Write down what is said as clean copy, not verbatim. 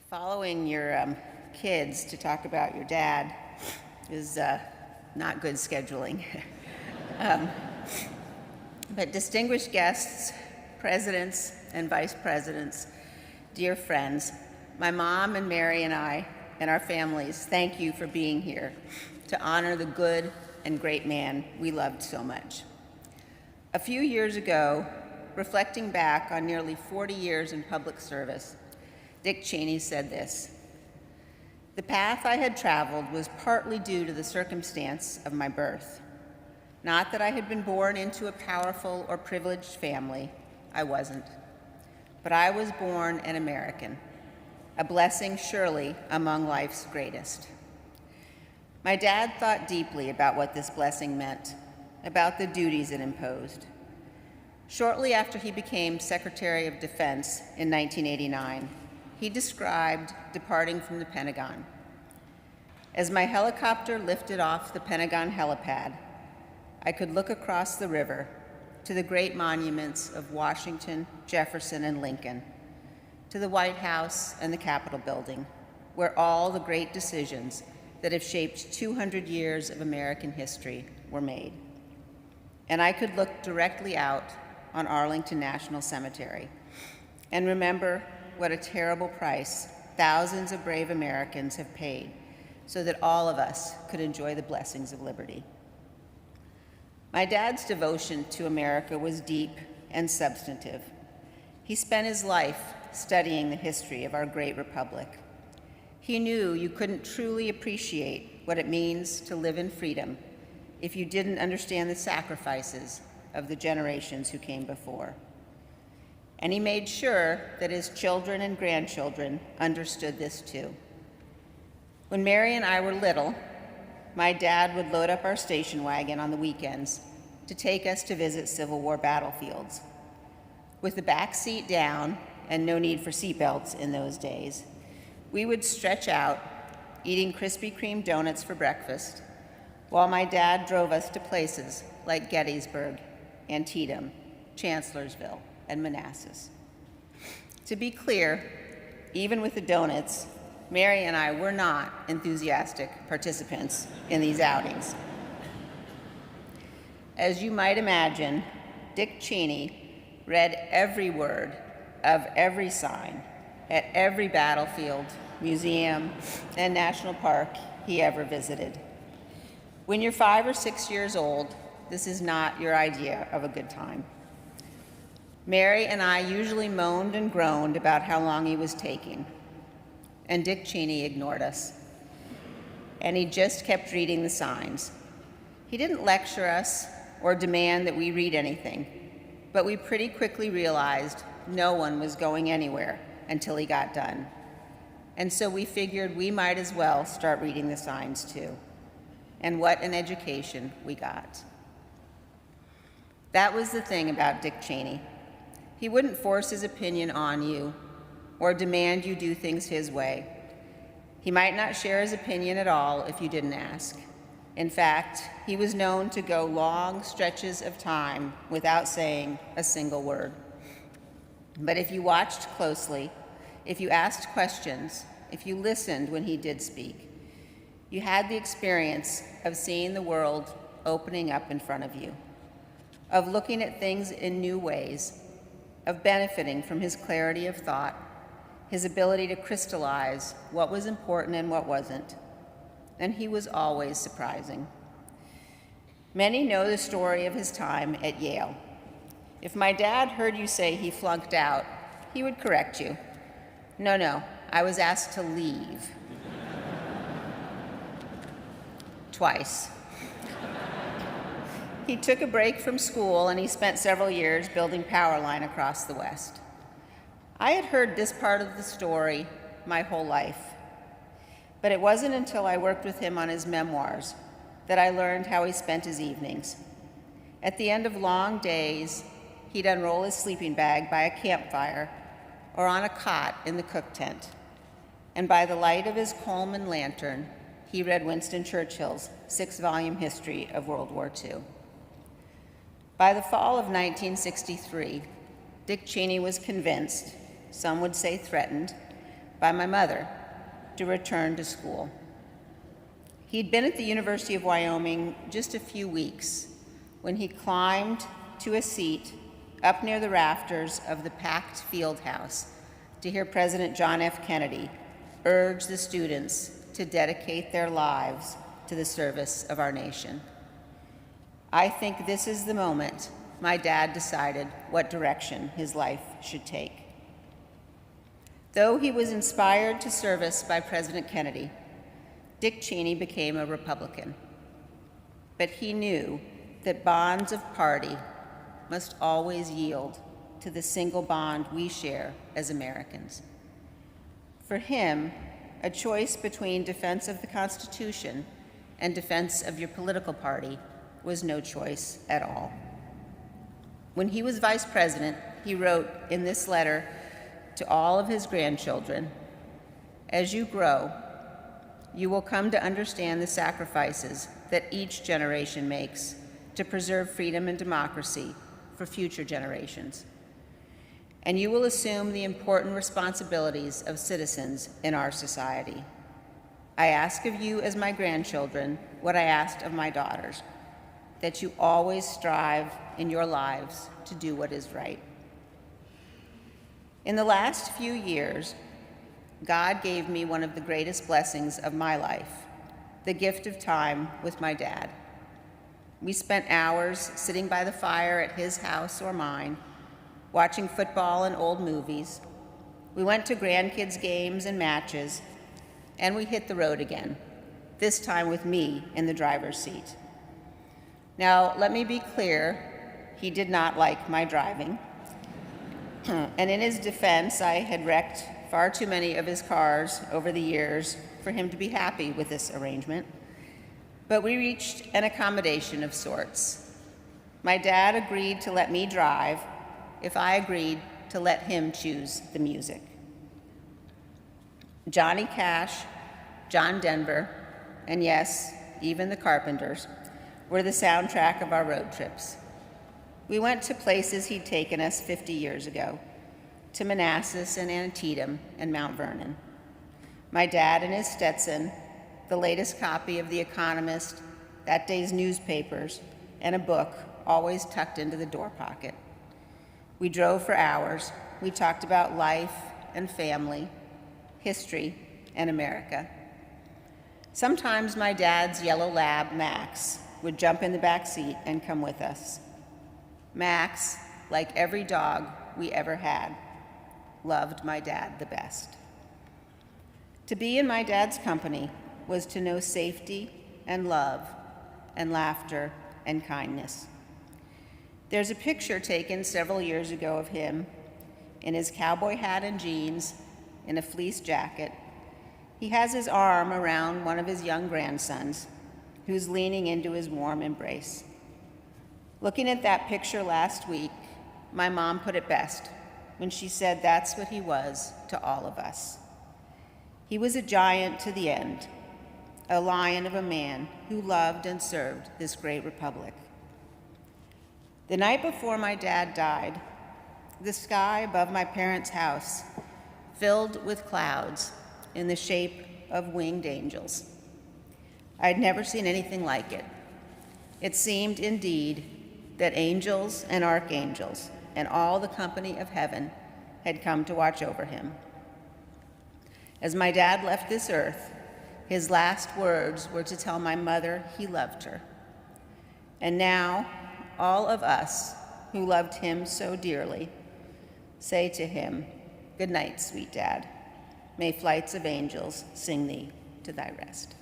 Following your kids to talk about your dad is not good scheduling. But distinguished guests, presidents and vice presidents, dear friends, my mom and Mary and I and our families, thank you for being here to honor the good and great man we loved so much. A few years ago, reflecting back on nearly 40 years in public service, Dick Cheney said this: "The path I had traveled was partly due to the circumstance of my birth. Not that I had been born into a powerful or privileged family, I wasn't. But I was born an American, a blessing surely among life's greatest." My dad thought deeply about what this blessing meant, about the duties it imposed. Shortly after he became Secretary of Defense in 1989, he described departing from the Pentagon. "As my helicopter lifted off the Pentagon helipad, I could look across the river to the great monuments of Washington, Jefferson, and Lincoln, to the White House and the Capitol building, where all the great decisions that have shaped 200 years of American history were made. And I could look directly out on Arlington National Cemetery and remember what a terrible price thousands of brave Americans have paid so that all of us could enjoy the blessings of liberty." My dad's devotion to America was deep and substantive. He spent his life studying the history of our great republic. He knew you couldn't truly appreciate what it means to live in freedom if you didn't understand the sacrifices of the generations who came before. And he made sure that his children and grandchildren understood this too. When Mary and I were little, my dad would load up our station wagon on the weekends to take us to visit Civil War battlefields. With the back seat down and no need for seatbelts in those days, we would stretch out, eating Krispy Kreme donuts for breakfast, while my dad drove us to places like Gettysburg, Antietam, Chancellorsville, and Manassas. To be clear, even with the donuts, Mary and I were not enthusiastic participants in these outings. As you might imagine, Dick Cheney read every word of every sign at every battlefield, museum, and national park he ever visited. When you're 5 or 6 years old, this is not your idea of a good time. Mary and I usually moaned and groaned about how long he was taking, and Dick Cheney ignored us. And he just kept reading the signs. He didn't lecture us or demand that we read anything, but we pretty quickly realized no one was going anywhere until he got done. And so we figured we might as well start reading the signs too. And what an education we got. That was the thing about Dick Cheney. He wouldn't force his opinion on you or demand you do things his way. He might not share his opinion at all if you didn't ask. In fact, he was known to go long stretches of time without saying a single word. But if you watched closely, if you asked questions, if you listened when he did speak, you had the experience of seeing the world opening up in front of you, of looking at things in new ways, of benefiting from his clarity of thought, his ability to crystallize what was important and what wasn't. And he was always surprising. Many know the story of his time at Yale. If my dad heard you say he flunked out, he would correct you. No, I was asked to leave. Twice. He took a break from school and he spent several years building power line across the West. I had heard this part of the story my whole life, but it wasn't until I worked with him on his memoirs that I learned how he spent his evenings. At the end of long days, he'd unroll his sleeping bag by a campfire or on a cot in the cook tent, and by the light of his Coleman lantern, he read Winston Churchill's 6-volume history of World War II. By the fall of 1963, Dick Cheney was convinced, some would say threatened, by my mother to return to school. He'd been at the University of Wyoming just a few weeks when he climbed to a seat up near the rafters of the packed field house to hear President John F. Kennedy urge the students to dedicate their lives to the service of our nation. I think this is the moment my dad decided what direction his life should take. Though he was inspired to service by President Kennedy, Dick Cheney became a Republican. But he knew that bonds of party must always yield to the single bond we share as Americans. For him, a choice between defense of the Constitution and defense of your political party was no choice at all. When he was vice president, he wrote in this letter to all of his grandchildren, "As you grow, you will come to understand the sacrifices that each generation makes to preserve freedom and democracy for future generations. And you will assume the important responsibilities of citizens in our society. I ask of you as my grandchildren what I asked of my daughters, that you always strive in your lives to do what is right." In the last few years, God gave me one of the greatest blessings of my life, the gift of time with my dad. We spent hours sitting by the fire at his house or mine, watching football and old movies. We went to grandkids' games and matches, and we hit the road again, this time with me in the driver's seat. Now, let me be clear, he did not like my driving. And in his defense, I had wrecked far too many of his cars over the years for him to be happy with this arrangement. But we reached an accommodation of sorts. My dad agreed to let me drive if I agreed to let him choose the music. Johnny Cash, John Denver, and yes, even the Carpenters, were the soundtrack of our road trips. We went to places he'd taken us 50 years ago, to Manassas and Antietam and Mount Vernon. My dad in his Stetson, the latest copy of The Economist, that day's newspapers, and a book always tucked into the door pocket. We drove for hours. We talked about life and family, history, and America. Sometimes my dad's yellow lab, Max, would jump in the back seat and come with us. Max, like every dog we ever had, loved my dad the best. To be in my dad's company was to know safety and love and laughter and kindness. There's a picture taken several years ago of him in his cowboy hat and jeans, in a fleece jacket. He has his arm around one of his young grandsons, who's leaning into his warm embrace. Looking at that picture last week, my mom put it best when she said that's what he was to all of us. He was a giant to the end, a lion of a man who loved and served this great republic. The night before my dad died, the sky above my parents' house filled with clouds in the shape of winged angels. I'd never seen anything like it. It seemed indeed that angels and archangels and all the company of heaven had come to watch over him. As my dad left this earth, his last words were to tell my mother he loved her. And now, all of us who loved him so dearly say to him, "Good night, sweet dad. May flights of angels sing thee to thy rest."